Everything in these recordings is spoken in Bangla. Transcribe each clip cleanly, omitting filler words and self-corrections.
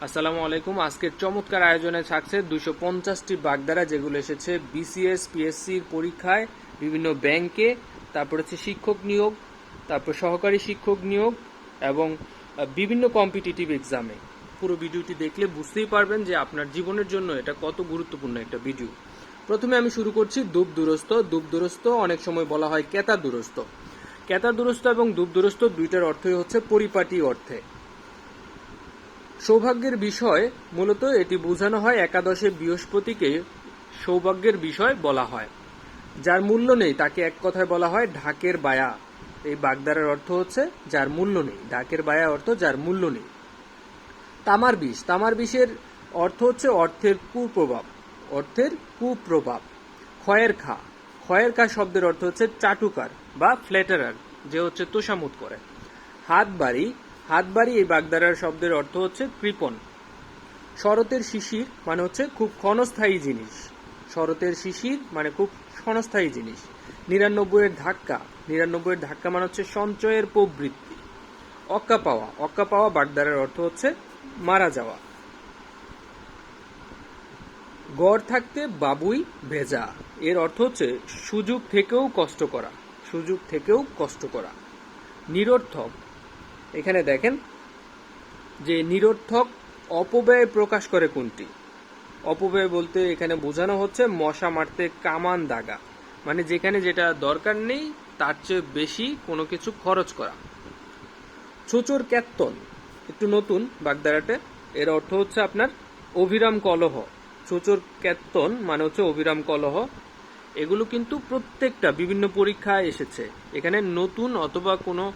আসসালামু আলাইকুম। আজকের চমৎকার আয়োজনে থাকছে 250টি বাগধারা, যেগুলো এসেছে বিসিএস পিএসসির পরীক্ষায়, বিভিন্ন ব্যাংকে, তারপর হচ্ছে শিক্ষক নিয়োগ, তারপর সহকারী শিক্ষক নিয়োগ এবং বিভিন্ন কম্পিটিটিভ এক্সামে। পুরো ভিডিওটি দেখলে বুঝতেই পারবেন যে আপনার জীবনের জন্য এটা কত গুরুত্বপূর্ণ একটা ভিডিও। প্রথমে আমি শুরু করছি দূপ দুরস্ত। দূপ দুরস্ত অনেক সময় বলা হয় কেতা দুরস্ত। কেতা দুরস্ত এবং দূপ দুরস্ত দুইটার অর্থই হচ্ছে পরিপাটি অর্থে। সৌভাগ্যের বিষয় মূলত এটি বোঝানো হয় একাদশে বৃহস্পতিকে সৌভাগ্যের বিষয় বলা হয়। যার মূল্য নেই তাকে এক কথায় বলা হয় ঢাকের বায়া। এই বাগদারের অর্থ হচ্ছে যার মূল্য নেই। ঢাকের বায়া অর্থ যার মূল্য নেই। তামার বিষ। তামার বিষের অর্থ হচ্ছে অর্থের কুপ্রভাব। অর্থের কুপ্রভাব। খয়ের খা। খয়ের খা শব্দের অর্থ হচ্ছে চাটুকার বা ফ্ল্যাটারার, যে হচ্ছে তোষামোদ করে। হাত বাড়ি। হাত বাড়ি এই বাগধারার শব্দের অর্থ হচ্ছে কৃপণ। শরতের শিশির মানে হচ্ছে খুব ক্ষণস্থায়ী জিনিস। শরতের শিশির মানে খুব ক্ষণস্থায়ী জিনিস। 99-এর ধাক্কা। 99-এর ধাক্কা মানে হচ্ছে সঞ্চয়ের প্রবৃত্তি। অক্কা পাওয়া। অক্কা পাওয়া বাগধারার অর্থ হচ্ছে মারা যাওয়া। গড় থাকতে বাবুই ভেজা, এর অর্থ হচ্ছে সুযোগ থেকেও কষ্ট করা। সুযোগ থেকেও কষ্ট করা। নিরর্থক। এখানে দেখেন যে নিরর্থক অপব্যয় প্রকাশ করে কোনটি। অপব্যয় বলতে এখানে বোঝানো হচ্ছে মশা মারতে কামান দাগা, মানে যেখানে যেটা দরকার নেই তার চেয়ে বেশি কোনো কিছু খরচ করা। ছোচর ক্যাত্তন একটু নতুন বাগধারাটে, এর অর্থ হচ্ছে আপনার অভিরাম কলহ। ছোচর ক্যাত্তন মানে হচ্ছে অভিরাম কলহ। এগুলো কিন্তু প্রত্যেকটা বিভিন্ন পরীক্ষায় এসেছে। এখানে নতুন অথবা কোনো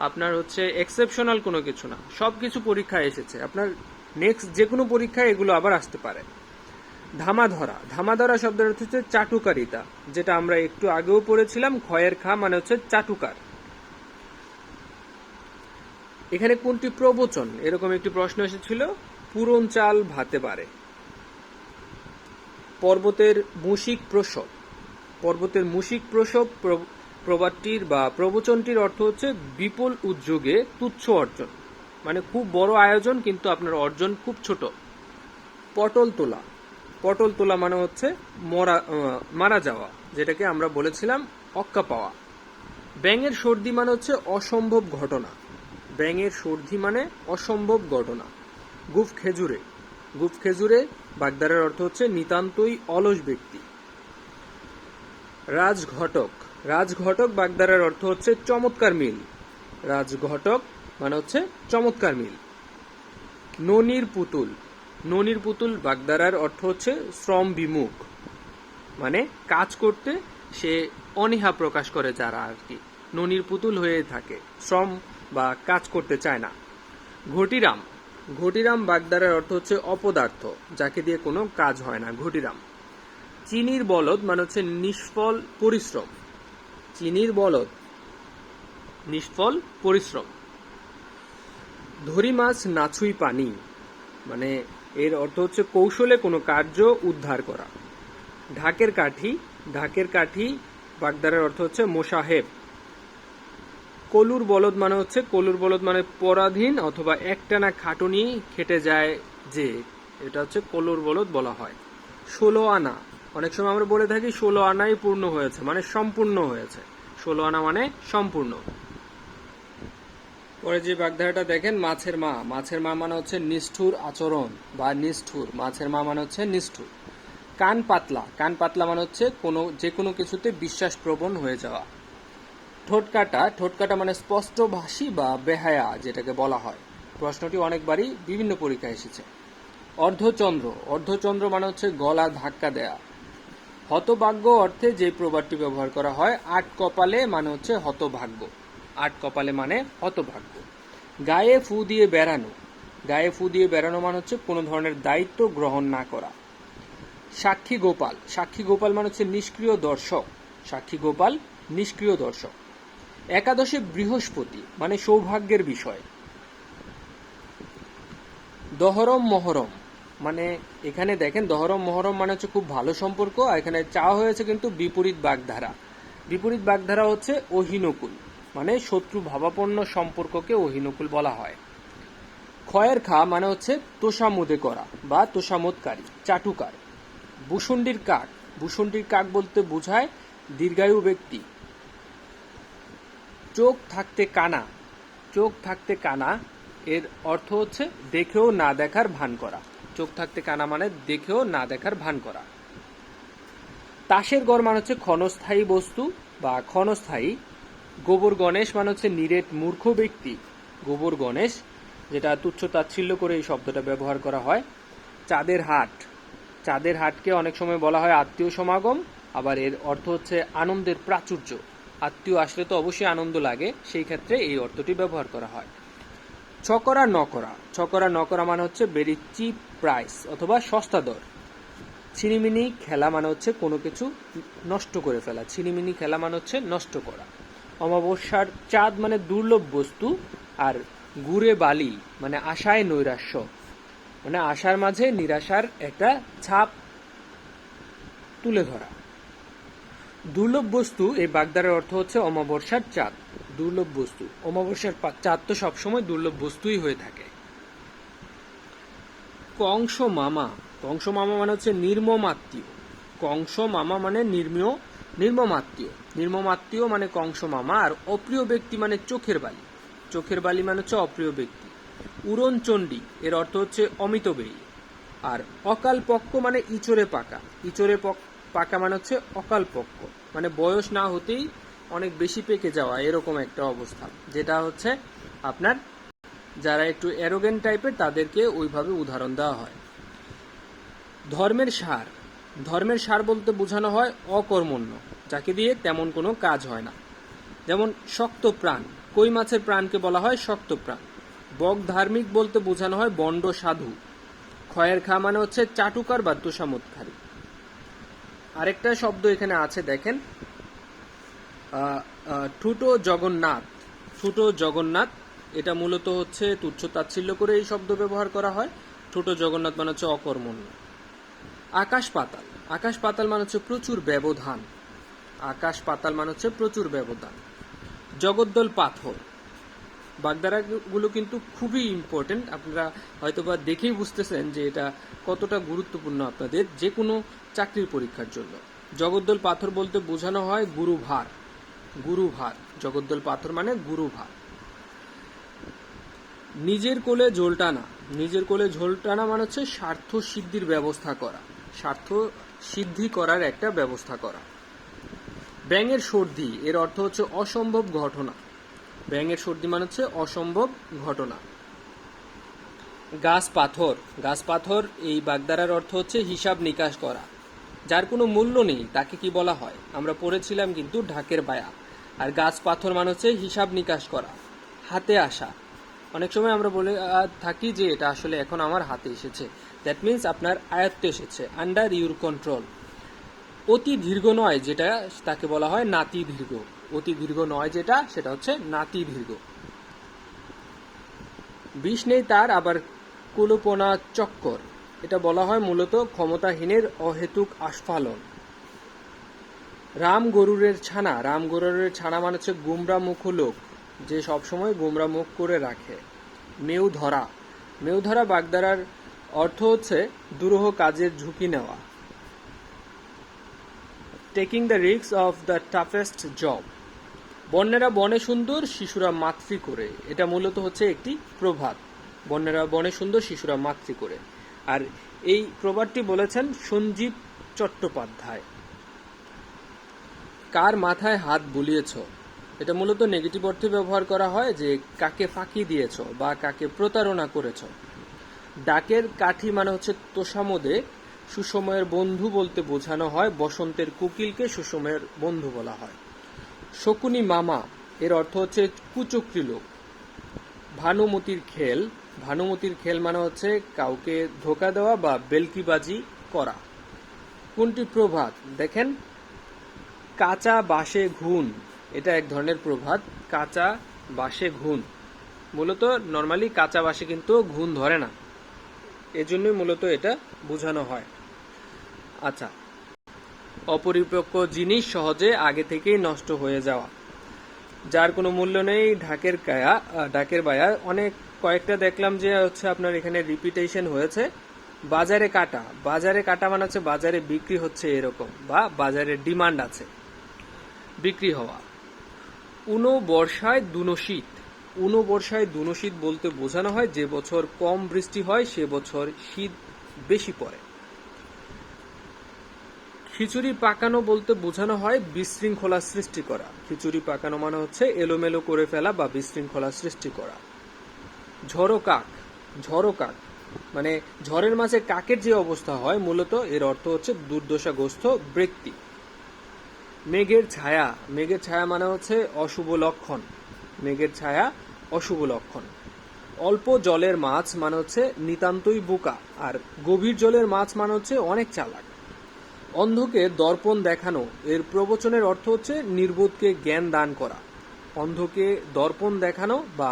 আপনার হচ্ছে এক্সেপশনাল কোনো কিছু না, সবকিছু পরীক্ষায় এসেছে। আপনার নেক্সট যে কোনো পরীক্ষায় এগুলো আবার আসতে পারে। ধামাধরা। ধামাধরা শব্দের অর্থ হচ্ছে চাটুকারিতা, যেটা আমরা একটু আগেও পড়েছিলাম। খয়ের খা মানে হচ্ছে চাটুকার। এখানে কোনটি প্রবচন, এরকম একটি প্রশ্ন এসেছিল। পুরন চাল ভাতে পারে। পর্বতের মুশিক প্রসব। পর্বতের মুশিক প্রসব প্রবাদটির বা প্রবচনটির অর্থ হচ্ছে বিপুল উদ্যোগে তুচ্ছ অর্জন, মানে খুব বড় আয়োজন কিন্তু আপনার অর্জন খুব ছোট। পটল তোলা। পটল তোলা মানে হচ্ছে মারা যাওয়া, যেটাকে আমরা বলেছিলাম অক্কা পাওয়া। ব্যাঙের সর্দি মানে হচ্ছে অসম্ভব ঘটনা। ব্যাঙের সর্দি মানে অসম্ভব ঘটনা। গুফ খেজুরে। গুফ খেজুরে বাগদারের অর্থ হচ্ছে নিতান্তই অলস ব্যক্তি। রাজঘটক। রাজঘটক বাগদারের অর্থ হচ্ছে চমৎকার মিল। রাজঘটক মানে হচ্ছে চমৎকার মিল। ননির পুতুল। ননির পুতুল বাগদারার অর্থ হচ্ছে শ্রম বিমুখ, মানে কাজ করতে সে অনীহা প্রকাশ করে যারা আর কি, ননির পুতুল হয়ে থাকে, শ্রম বা কাজ করতে চায় না। ঘটিরাম। ঘটিরাম বাগদারার অর্থ হচ্ছে অপদার্থ, যাকে দিয়ে কোনো কাজ হয় না, ঘটিরাম। চিনির বলদ মানে হচ্ছে নিষ্ফল পরিশ্রম। চিনির বলদ নিষ্ফল পরিশ্রম। ধরি মাছ নাছুই পানি, মানে এর অর্থ হচ্ছে কৌশলে কোনো কার্য উদ্ধার করা। ঢাকের কাঠি। ঢাকের কাঠি বাগদারের অর্থ হচ্ছে মোসাহেব। কলুর বলদ মানে হচ্ছে, কলুর বলদ মানে পরাধীন অথবা একটানা খাটুনি খেটে যায় যে, এটা হচ্ছে কলুর বলদ বলা হয়। 16 আনা। অনেক সময় আমরা বলে থাকি 16 আনাই পূর্ণ হয়েছে, মানে সম্পূর্ণ হয়েছে। 16 আনা মানে সম্পূর্ণ। পরে যে বাগধারাটা দেখেন মাছের মা। মাছের মা মানে হচ্ছে নিষ্ঠুর আচরণ বা নিষ্ঠুর। মাছের মা মানে হচ্ছে নিষ্ঠুর। কান পাতলা। কান পাতলা মানে হচ্ছে যে কোনো কিছুতে বিশ্বাসপ্রবণ হয়ে যাওয়া। ঠোঁটকাটা। ঠোঁটকাটা মানে স্পষ্টভাষী বা বেহায়া, যেটাকে বলা হয়। প্রশ্নটি অনেকবারই বিভিন্ন পরীক্ষায় এসেছে। অর্ধচন্দ্র। অর্ধচন্দ্র মানে হচ্ছে গলা ধাক্কা দেয়া। হতভাগ্য অর্থে যে প্রবাদটি ব্যবহার করা হয়, আট কপালে মানে হচ্ছে হতভাগ্য। আট কপালে মানে হতভাগ্য। গায়ে ফু দিয়ে বেড়ানো। গায়ে ফু দিয়ে বেড়ানো মানে হচ্ছে কোনো ধরনের দায়িত্ব গ্রহণ না করা। সাক্ষী গোপাল। সাক্ষী গোপাল মানে হচ্ছে নিষ্ক্রিয় দর্শক। সাক্ষী গোপাল নিষ্ক্রিয় দর্শক। একাদশে বৃহস্পতি মানে সৌভাগ্যের বিষয়। দহরম মহরম, মানে এখানে দেখেন দহরম মহরম মানে হচ্ছে খুব ভালো সম্পর্ক, আর এখানে চাওয়া হয়েছে কিন্তু বিপরীত বাগধারা। বিপরীত বাগধারা হচ্ছে অহিনকুল, মানে শত্রু ভাবাপন্ন সম্পর্ককে অহিনকুল বলা হয়। খয়ের খা মানে হচ্ছে তোষামোদে করা বা তোষামোদকারী, চাটুকার। ভূষণ্ডির কাক, ভূষণ্ডির কাক বলতে বোঝায় দীর্ঘায়ু ব্যক্তি। চোখ থাকতে কানা, চোখ থাকতে কানা এর অর্থ হচ্ছে দেখেও না দেখার ভান করা। চোখ থাকতে কানা মানে দেখেও না দেখার ভান করা। তাসের ঘর মানে হচ্ছে ক্ষণস্থায়ী বস্তু বা ক্ষণস্থায়ী। গোবর গণেশ মানে হচ্ছে নিরেট মূর্খ ব্যক্তি। গোবর গণেশ, যেটা তুচ্ছ তাচ্ছিল্য করে এই শব্দটা ব্যবহার করা হয়। চাঁদের হাট, চাঁদের হাটকে অনেক সময় বলা হয় আত্মীয় সমাগম, আবার এর অর্থ হচ্ছে আনন্দের প্রাচুর্য। আত্মীয় আসলে তো অবশ্যই আনন্দ লাগে, সেই ক্ষেত্রে এই অর্থটি ব্যবহার করা হয়। ছকরা নকরা, ছকরা নকরা মানে হচ্ছে ভেরি চিপ প্রাইস অথবা সস্তা দর। ছিনিমিনি খেলা মানে হচ্ছে কোনো কিছু নষ্ট করে ফেলা। ছিনিমিনি খেলা মানে হচ্ছে নষ্ট করা। অমাবস্যার চাঁদ মানে দুর্লভ বস্তু। আর গুড়ে বালি মানে আশায় নৈরাশ্য, মানে আশার মাঝে নিরাশার একটা ছাপ তুলে ধরা। দুর্লভ বস্তু এই বাগদারের অর্থ হচ্ছে অমাবস্যার চাঁদ। দুর্লভ বস্তু, অমাবস্যার চাঁদ তো সবসময় দুর্লভ বস্তুই হয়ে থাকে। কংস মামা, কংস মামা মানে হচ্ছে নির্মম আত্মীয়। কংস মামা মানে নির্মম আত্মীয়। নির্মম আত্মীয় মানে কংস মামা। আর অপ্রিয় ব্যক্তি মানে চোখের বালি। চোখের বালি মানে হচ্ছে অপ্রিয় ব্যক্তি। উড়ন চণ্ডী এর অর্থ হচ্ছে অমিতব্যয়ী। আর অকাল পক্ষ মানে ইচড়ে পাকা। ইচড়ে পাকা মানে হচ্ছে অকাল পক্ষ, মানে বয়স না হতেই অনেক বেশি পেকে যাওয়া, এরকম একটা অবস্থা, যেটা হচ্ছে আপনার যারা একটু অ্যারোগেন্ট টাইপের তাদেরকে ওইভাবে উদাহরণ দেওয়া হয়। ধর্মের সার, ধর্মের সার বলতে বোঝানো হয় অকর্মণ্য, যাকে দিয়ে তেমন কোনো কাজ হয় না। যেমন শক্ত প্রাণ, কই মাছের প্রাণকে বলা হয় শক্ত প্রাণ। বক ধার্মিক বলতে বোঝানো হয় বন্ড সাধু। খয়ের খা মানে হচ্ছে চাটুকার বা তোষামোদকারী। আরেকটা শব্দ এখানে আছে দেখেন, ঠুটো জগন্নাথ। ঠুটো জগন্নাথ এটা মূলত হচ্ছে তুচ্ছ তাচ্ছিল্য করে এই শব্দ ব্যবহার করা হয়। ঠুটো জগন্নাথ মানে হচ্ছে অকর্মণ্য। আকাশ পাতাল, আকাশ পাতাল মানে হচ্ছে প্রচুর ব্যবধান। আকাশ পাতাল মানে হচ্ছে প্রচুর ব্যবধান। জগদ্দল পাথর, বাগধারাগুলো কিন্তু খুবই ইম্পর্টেন্ট। আপনারা হয়তোবা দেখেই বুঝতেছেন যে এটা কতটা গুরুত্বপূর্ণ আপনাদের যে কোনো চাকরির পরীক্ষার জন্য। জগদ্দল পাথর বলতে বোঝানো হয় গুরুভার। গুরুভার, জগদ্দল পাথর মানে গুরুভার। নিজের কোলে ঝোল টানা, নিজের কোলে ঝোল টানা মানে হচ্ছে স্বার্থ সিদ্ধির ব্যবস্থা করা, স্বার্থ সিদ্ধি করার একটা ব্যবস্থা করা। ব্যাঙের সর্দি এর অর্থ হচ্ছে অসম্ভব ঘটনা। ব্যাঙের সর্দি মানে হচ্ছে অসম্ভব ঘটনা। গাছ পাথর, গাছ পাথর এই বাগধারার অর্থ হচ্ছে হিসাব নিকাশ করা। যার কোনো মূল্য নেই তাকে কি বলা হয়, আমরা পড়েছিলাম কিন্তু ঢাকের বায়া। আর গাছ পাথর মানে হচ্ছে হিসাব নিকাশ করা। হাতে আসা, অনেক সময় আমরা বলে থাকি যে এটা আসলে এখন আমার হাতে এসেছে, দ্যাট মিনস আপনার আয়ত্তে এসেছে, আন্ডার ইউর কন্ট্রোল। অতি দীর্ঘ নয় যেটা, তাকে বলা হয় নাতি দীর্ঘ। অতি দীর্ঘ নয় যেটা, সেটা হচ্ছে নাতি দীর্ঘ। বিষ নেই তার আবার কুলপনা চক্কর, এটা বলা হয় মূলত ক্ষমতাহীনের অহেতুক আস্ফালন। রাম গরুরের ছানা, রাম গরুরের ছানা মানে হচ্ছে গুমরা মুখ লোক, যে সবসময় গুমরা মুখ করে রাখে। মেউ ধরা, মেউ ধরা বাগধারার অর্থ হচ্ছে দুরূহ কাজের ঝুঁকি নেওয়া। Taking the risk of the toughest job. বন্যেরা বনে সুন্দর, শিশুরা মাতৃ করে, এটা মূলত হচ্ছে একটি প্রবাদ। বন্যেরা বনে সুন্দর, শিশুরা মাতৃ করে। আর এই প্রবাদটি বলেছেন সঞ্জীব চট্টোপাধ্যায়। কার মাথায় হাত বুলিয়েছ, এটা মূলত নেগেটিভ অর্থে ব্যবহার করা হয়, যে কাকে ফাঁকি দিয়েছ বা কাকে প্রতারণা করেছ। ডাকের কাঠি মানে হচ্ছে তোষামোদে, সুসময়ের বন্ধু বলতে বোঝানো হয় বসন্তের কোকিলকে সুসময়ের বন্ধু বলা হয়। শকুনি মামা এর অর্থ হচ্ছে কুচক্রী লোক। ভানুমতির খেল, ভানুমতির খেল মানে হচ্ছে কাউকে ধোকা দেওয়া বা বেলকিবাজি করা। কোনটি প্রভাত, দেখেন কাঁচা বাঁশে ঘুন, এটা এক ধরনের প্রভাত। কাঁচা বাঁশে ঘুন, মূলত নর্মালি কাঁচা বাঁশে কিন্তু ঘুন ধরে না, এজন্যই মূলত এটা বোঝানো হয়। আচ্ছা, অপরিপক্ক জিনিস সহজে আগে থেকেই নষ্ট হয়ে যাওয়া। যার কোনো মূল্য নেই ঢাকের বায়া, অনেক কয়েকটা দেখলাম যে হচ্ছে আপনার এখানে রিপিটেশন হয়েছে। বাজারে কাটা, বাজারে কাটা মানে হচ্ছে বাজারে বিক্রি হচ্ছে এরকম, বা বাজারে ডিমান্ড আছে, বিক্রি হওয়া। উনো বর্ষায় দুনো শীত, উনো বর্ষায় দুনো শীত বলতে বোঝানো হয় যে বছর কম বৃষ্টি হয় সে বছর শীত বেশি পড়ে। খিচুড়ি পাকানো বলতে বোঝানো হয় বিশৃঙ্খলা সৃষ্টি করা। খিচুড়ি পাকানো মানে হচ্ছে এলোমেলো করে ফেলা বা বিশৃঙ্খলা সৃষ্টি করা। ঝড়ো কাক, ঝড়ো কাক মানে ঝড়ের মাঝে কাকের যে অবস্থা হয়, মূলত এর অর্থ হচ্ছে দুর্দশাগ্রস্ত ব্যক্তি। মেঘের ছায়া, মেঘের ছায়া মানে হচ্ছে অশুভ লক্ষণ, মেঘের ছায়া অশুভ লক্ষণ। অল্প জলের মাছ মানে হচ্ছে নিতান্তই বোকা, আর গভীর জলের মাছ মানে হচ্ছে অনেক চালাক। অন্ধকে দর্পণ দেখানো, এর প্রবচনের অর্থ হচ্ছে নির্বোধকে জ্ঞান দান করা। অন্ধকে দর্পণ দেখানো বা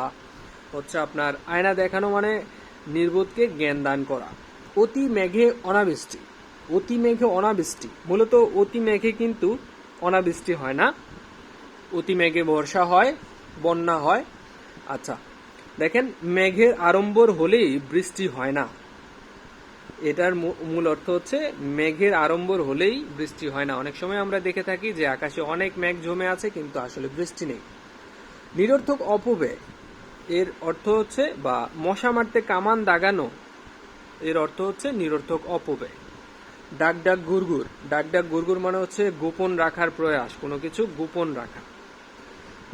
হচ্ছে আপনার আয়না দেখানো মানে নির্বোধকে জ্ঞান দান করা। অতি মেঘে অনাবৃষ্টি, অতি মেঘে অনাবৃষ্টি, মূলত অতি মেঘে কিন্তু অনাবৃষ্টি হয় না, অতি মেঘে বর্ষা হয়, বন্যা হয়। আচ্ছা দেখেন, মেঘের আড়ম্বর হলেই বৃষ্টি হয় না, এটার মূল অর্থ হচ্ছে মেঘের আড়ম্বর হলেই বৃষ্টি হয় না। অনেক সময় আমরা দেখে থাকি যে আকাশে অনেক মেঘ জমে আছে কিন্তু আসলে বৃষ্টি নেই। নিরর্থক অপব্যয়, এর অর্থ হচ্ছে, বা মশা মারতে কামান দাগানো, এর অর্থ হচ্ছে নিরর্থক অপব্যয়। ডাক ডাক গুড়গুড়, ডাক ডাক গুড়গুড় মানে হচ্ছে গোপন রাখার প্রয়াস, কোনো কিছু গোপন রাখা।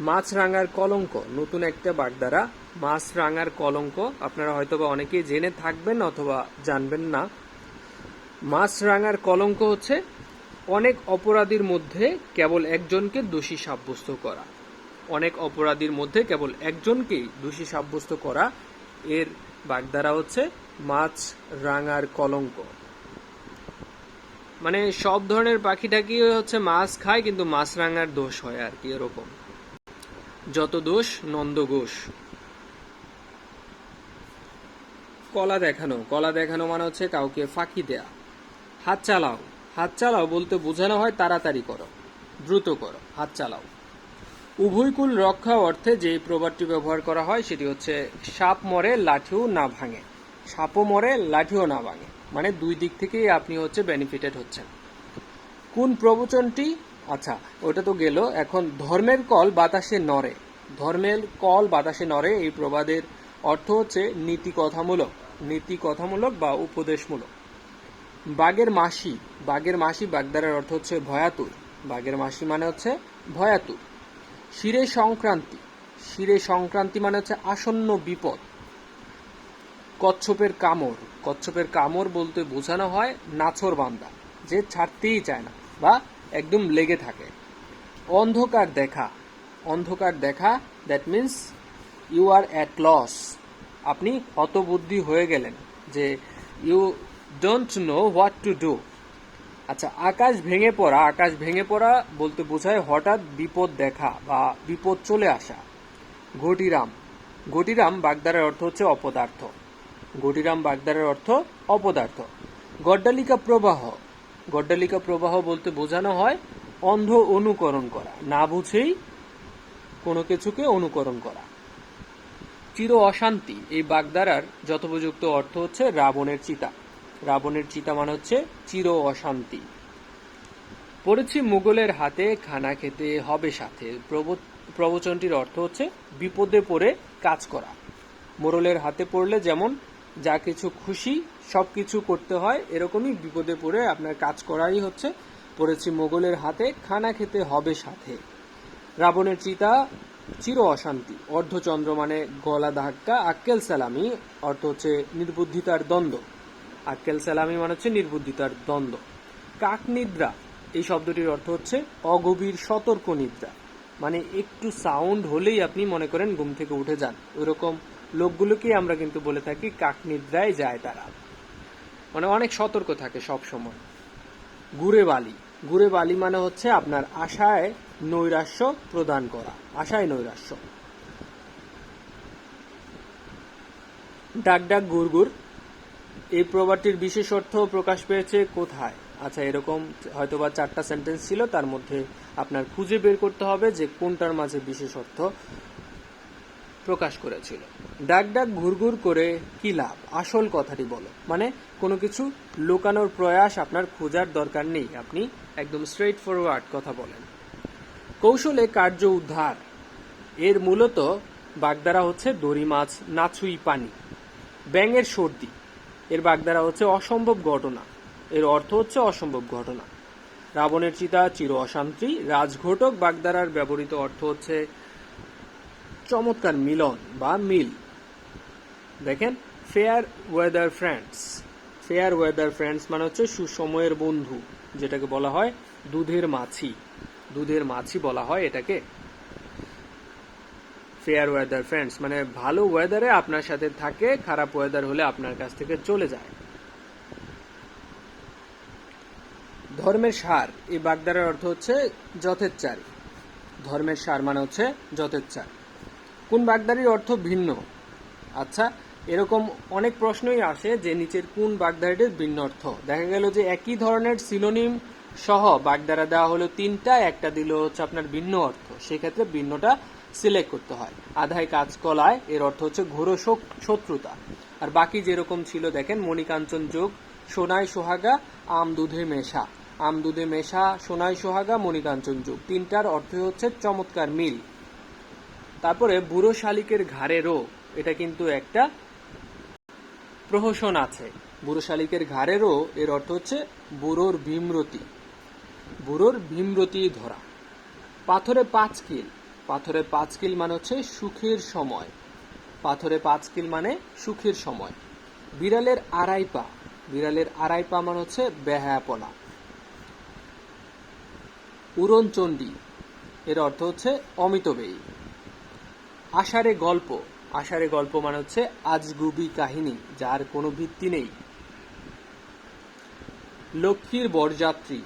মাছরাঙার কলঙ্ক, নতুন একটা বাগধারা, মাছরাঙার কলঙ্ক। আপনারা হয়তোবা অনেকেই জেনে থাকবেন অথবা জানবেন না। মাছরাঙার কলঙ্ক হচ্ছে অনেক অপরাধীর মধ্যে কেবল একজনকে দোষী সাব্যস্ত করা, অনেক অপরাধীর মধ্যে কেবল একজনকেই দোষী সাব্যস্ত করা, এর বাগধারা হচ্ছে মাছরাঙার কলঙ্ক। মানে সব ধরনের পাখিটাকি হচ্ছে মাছ খায় কিন্তু মাছরাঙার দোষ হয় আর কি, এরকম। যত দোষ নন্দ ঘোষ। কলা দেখানো, কলা দেখানো মানে হচ্ছে কাউকে ফাঁকি দেয়া। হাত চালাও, হাত চালাও বলতে বোঝানো হয় তাড়াতাড়ি করো, দ্রুত করো, হাত চালাও। উভয়কুল রক্ষা অর্থে যে প্রবাদটি ব্যবহার করা হয় সেটি হচ্ছে সাপ মরে লাঠিও না ভাঙে, সাপও মরে লাঠিও না ভাঙে, মানে দুই দিক থেকেই আপনি হচ্ছে বেনিফিটেড হচ্ছেন। কোন প্রবচনটি, আচ্ছা ওটা তো গেল। এখন ধর্মের কল বাতাসে নড়ে, ধর্মের কল বাতাসে নড়ে, এই প্রবাদের অর্থ হচ্ছে নীতি কথামূলক, নীতি কথামূলক বা উপদেশমূলক। বাঘের মাসি, বাঘের মাসি বাগধারার অর্থ হচ্ছে ভয়াতুর, বাঘের মাসি মানে হচ্ছে ভয়াতুর। শিরে সংক্রান্তি, শিরে সংক্রান্তি মানে হচ্ছে আসন্ন বিপদ। কচ্ছপের কামড়, কচ্ছপের কামড় বলতে বোঝানো হয় নাছোড় বান্দা, যে ছাড়তেই চায় না বা একদম লেগে থাকে। অন্ধকার দেখা, অন্ধকার দেখা that means you are at loss, আপনি হতবুদ্ধি হয়ে গেলেন, যে you don't know what to do. আচ্ছা আকাশ ভেঙে পড়া, আকাশ ভেঙে পড়া বলতে বোঝায় হঠাৎ বিপদ দেখা বা বিপদ চলে আসা। ঘটিরাম, ঘটিরাম বাগধারার অর্থ হচ্ছে অপদার্থ, ঘটিরাম বাগধারার অর্থ অপদার্থ। গড্ডালিকা প্রবাহ, গড্ডালিকা প্রবাহ বলতে বোঝানো হয় অন্ধ অনুকরণ করা, না বুঝেই কোনো কিছুকে অনুকরণ করা। চির অশান্তি, এই বাগধারার যথোপযুক্ত অর্থ হচ্ছে রাবণের চিতা, রাবণের চিতা মানে হচ্ছে চির অশান্তি। পড়েছি মুঘলের হাতে খানা খেতে হবে সাথে, প্রবচনটির অর্থ হচ্ছে বিপদে পড়ে কাজ করা। মোড়লের হাতে পড়লে যেমন যা কিছু খুশি সব কিছু করতে হয়, এরকমই বিপদে পড়ে আপনার কাজ করাই হচ্ছে পড়েছি মোগলের হাতে খানা খেতে হবে সাথে। রাবণের চিতা চির অশান্তি। অর্ধচন্দ্র মানে গলা ধাক্কা। আক্কেল সালামি অর্থ হচ্ছে নির্বুদ্ধিতার দ্বন্দ্ব, আক্কেল সালামি মানে হচ্ছে নির্বুদ্ধিতার দ্বন্দ্ব। কাক নিদ্রা, এই শব্দটির অর্থ হচ্ছে অগভীর সতর্ক নিদ্রা, মানে একটু সাউন্ড হলেই আপনি মনে করেন ঘুম থেকে উঠে যান, ওইরকম লোকগুলোকে আমরা কিন্তু বলে থাকি কাক নিদ্রায় যায় তারা, মানে অনেক সতর্ক থাকে সব সময়। গুড়ে বালি, গুড়ে বালি মানে হচ্ছে আপনার আশায় নৈরাশ্য প্রদান করা, আশায় নৈরাশ্য। ডাক ডাক গুড়গুড়, এই প্রবাদটির বিশেষ অর্থ প্রকাশ পেয়েছে কোথায়? আচ্ছা এরকম হয়তোবা 4টা সেন্টেন্স ছিল, তার মধ্যে আপনার খুঁজে বের করতে হবে যে কোনটার মাঝে বিশেষ অর্থ প্রকাশ করেছিল। ডাক ডাক ঘুরঘুর করে কি লাভ, আসল কথাটি বলো। মানে কোনো কিছু লুকানোর প্রয়াস আপনার খোঁজার দরকার নেই, আপনি একদম স্ট্রেট ফরওয়ার্ড কথা বলেন। কৌশলে কার্য উদ্ধার, এর মূলত বাগধারা হচ্ছে দড়ি মাছ নাছুই পানি। ব্যাঙের সর্দি, এর বাগধারা হচ্ছে অসম্ভব ঘটনা, এর অর্থ হচ্ছে অসম্ভব ঘটনা। রাবণের চিতা চির অশান্তি, রাজঘটক বাগধারার ব্যবহৃত অর্থ হচ্ছে চমৎকার মিলন বা মিল। দেখেন, fair weather friends, fair weather friends মানে হচ্ছে সুসময়ের বন্ধু, যেটাকে বলা হয় দুধের মাছি, দুধের মাছি বলা হয় এটাকে। ফেয়ার ওয়েদার ফ্রেন্ডস মানে ভালো ওয়েদারে আপনার সাথে থাকে, খারাপ ওয়েদার হলে আপনার কাছ থেকে চলে যায়। ধর্মের সার, এই বাগধারার অর্থ হচ্ছে যথেচ্ছারি। ধর্মের সার মানে হচ্ছে যথেচ্ছার। কোন বাগধারির অর্থ ভিন্ন? আচ্ছা, এরকম অনেক প্রশ্নই আসে যে নিচের কোন বাগধারাটির ভিন্ন অর্থ। দেখা গেল যে একই ধরনের সিনোনিম সহ বাগধারা দেওয়া হলো তিনটা, একটা দিল হচ্ছে আপনার ভিন্ন অর্থ, সেক্ষেত্রে ভিন্নটা সিলেক্ট করতে হয়। আধায় কাজ কলায়, এর অর্থ হচ্ছে ঘোর শত্রুতা। আর বাকি যেরকম ছিল দেখেন, মণিকাঞ্চন যোগ সোনায় সোহাগা আম দুধে মেশা, আম দুধে মেশা সোনায় সোহাগা মণিকাঞ্চন যোগ, তিনটার অর্থ হচ্ছে চমৎকার মিল। তারপরে বুড়ো শালিকের ঘাড়ে রোগ, এটা কিন্তু একটা প্রহসন আছে। বুড়ো শালিকের ঘাড়েরও, এর অর্থ হচ্ছে বুড়োর ভীমরতি, বুড়োর ভীমরতি ধরা। পাথরে পাঁচ কিল, পাথরে পাঁচ কিল মানে হচ্ছে সুখের সময়, পাথরে পাঁচ কিল মানে সুখের সময়। বিড়ালের আড়াই পা, বিড়ালের আড়াই পা মানে হচ্ছে বেহায়াপনা। উড়নচণ্ডী, এর অর্থ হচ্ছে অমিতব্যয়ী। আষাঢ়ে গল্প, আষাঢ়ে গল্প মানে হচ্ছে আজগুবি কাহিনী, যার কোনো ভিত্তি নেই। লক্ষ্মীর বরযাত্রী,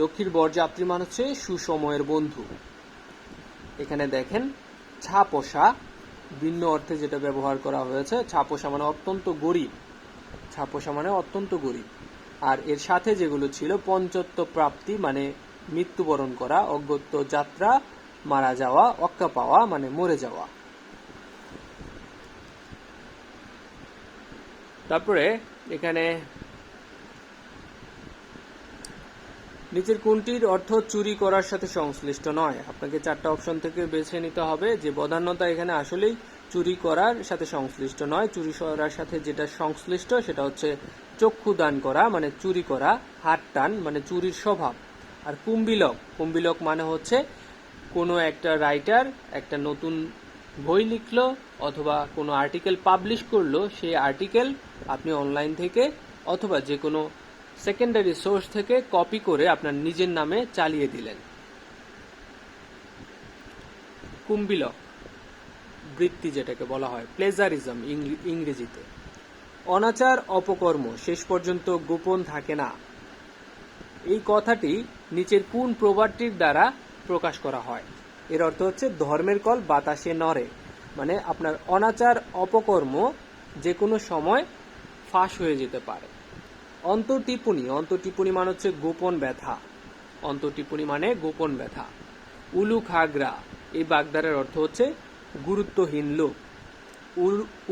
লক্ষ্মীর বরযাত্রী মানে হচ্ছে সুসময়ের বন্ধু। এখানে দেখেন ছাপোষা, ভিন্ন অর্থে যেটা ব্যবহার করা হয়েছে, ছাপোষা মানে অত্যন্ত গরিব, ছাপোষা মানে অত্যন্ত গরিব। আর এর সাথে যেগুলো ছিল, পঞ্চত্ব প্রাপ্তি মানে মৃত্যুবরণ করা, অগত্য যাত্রা মারা যাওয়া, অক্কা পাওয়া মানে মরে যাওয়া। তারপরে এখানে নিচের কোনটির অর্থ চুরি করার সাথে সংশ্লিষ্ট নয়? আপনাকে চারটা অপশন থেকে বেছে নিতে হবে যে বদান্যতা এখানে আসলেই চুরি করার সাথে সংশ্লিষ্ট নয়। চুরি করার সাথে যেটা সংশ্লিষ্ট সেটা হচ্ছে চক্ষু দান করা মানে চুরি করা, হাত টান মানে চুরির স্বভাব। আর কুম্ভিলক, কুম্ভিলক মানে হচ্ছে কোনো একটা রাইটার একটা নতুন বই লিখলো অথবা কোনো আর্টিকেল পাবলিশ করলো, সেই আর্টিকেল আপনি অনলাইন থেকে অথবা যে কোনো সেকেন্ডারি সোর্স থেকে কপি করে আপনার নিজের নামে চালিয়ে দিলেন। কুম্ভিলক বৃত্তি যেটাকে বলা হয়, প্লেজারিজম ইংরেজিতে। অনাচার অপকর্ম শেষ পর্যন্ত গোপন থাকে না, এই কথাটি নিচের কোন প্রবাদটির দ্বারা প্রকাশ করা হয়? এর অর্থ হচ্ছে ধর্মের কল বাতাসে নড়ে, মানে আপনার অনাচার অপকর্ম যে কোনো সময় ফাঁস হয়ে যেতে পারে। অন্তর্টিপুনি, অন্তর্টিপুনি মানে হচ্ছে গোপন ব্যথা, অন্তর্টিপুনি মানে গোপন ব্যথা। উলু খাগড়া, এই বাগধারার অর্থ হচ্ছে গুরুত্বহীন লোক,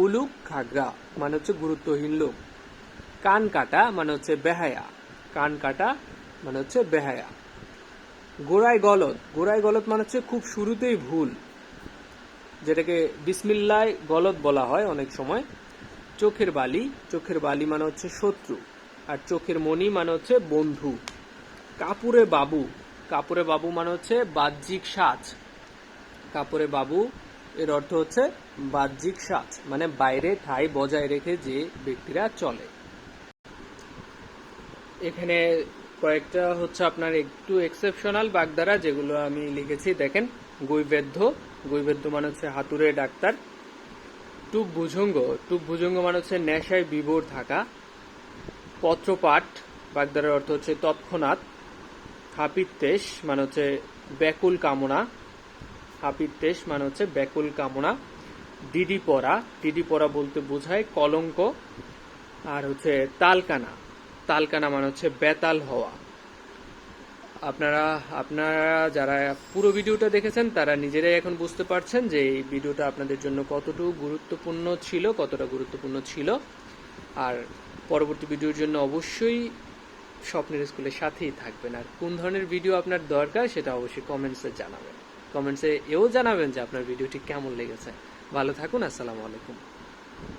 উলু খাগড়া মানে হচ্ছে গুরুত্বহীন লোক। কান কাটা মানে হচ্ছে বেহায়া, কান কাটা মানে হচ্ছে বেহায়া। গোড়ায় গলত, গোড়ায় গলত মানে হচ্ছে খুব শুরুতেই ভুল, যেটাকে বিসমিল্লাহ গলত বলা হয় অনেক সময়। চোখের বালি, চোখের বালি মানে হচ্ছে শত্রু। আর চোখের মণি মানে হচ্ছে বন্ধু। কাপুরে বাবু, কাপুরে বাবু মানে হচ্ছে বাহ্যিক সাজ, কাপুরে বাবু এর অর্থ হচ্ছে বাহ্যিক সাজ মানে বাইরে ঠাই বজায় রেখে যে ব্যক্তিরা চলে। এখানে কয়েকটা হচ্ছে আপনার একটু এক্সেপশনাল বাগধারা যেগুলো আমি লিখেছি, দেখেন। গৈবেদ্য, গৈবেদ্য মানে হচ্ছে হাতুড়ে ডাক্তার। টুক ভুজঙ্গ, টুক ভুজঙ্গ মানে হচ্ছে নেশায় বিভোর থাকা। পত্রপাঠ বাগধারার অর্থ হচ্ছে তৎক্ষণাৎ। হাপিত্যেশ মানে হচ্ছে ব্যাকুল কামনা, হাপিত্যেশ মানে হচ্ছে ব্যাকুল কামনা। ডিডি পড়া, ডিডি পড়া বলতে বোঝায় কলঙ্ক। আর হচ্ছে তালকানা, তালকানা মানে হচ্ছে বেতাল হওয়া। আপনারা যারা পুরো ভিডিওটা দেখেছেন তারা নিজেরাই এখন বুঝতে পারছেন যে এই ভিডিওটা আপনাদের জন্য কতটা গুরুত্বপূর্ণ ছিল। আর পরবর্তী ভিডিওর জন্য অবশ্যই স্বপ্নের স্কুলের সাথেই থাকবেন। আর কোন ধরনের ভিডিও আপনার দরকার সেটা অবশ্যই কমেন্টসে জানাবেন। কমেন্টসে এও জানাবেন যে আপনার ভিডিওটি কেমন লেগেছে। ভালো থাকুন। আসসালামু আলাইকুম।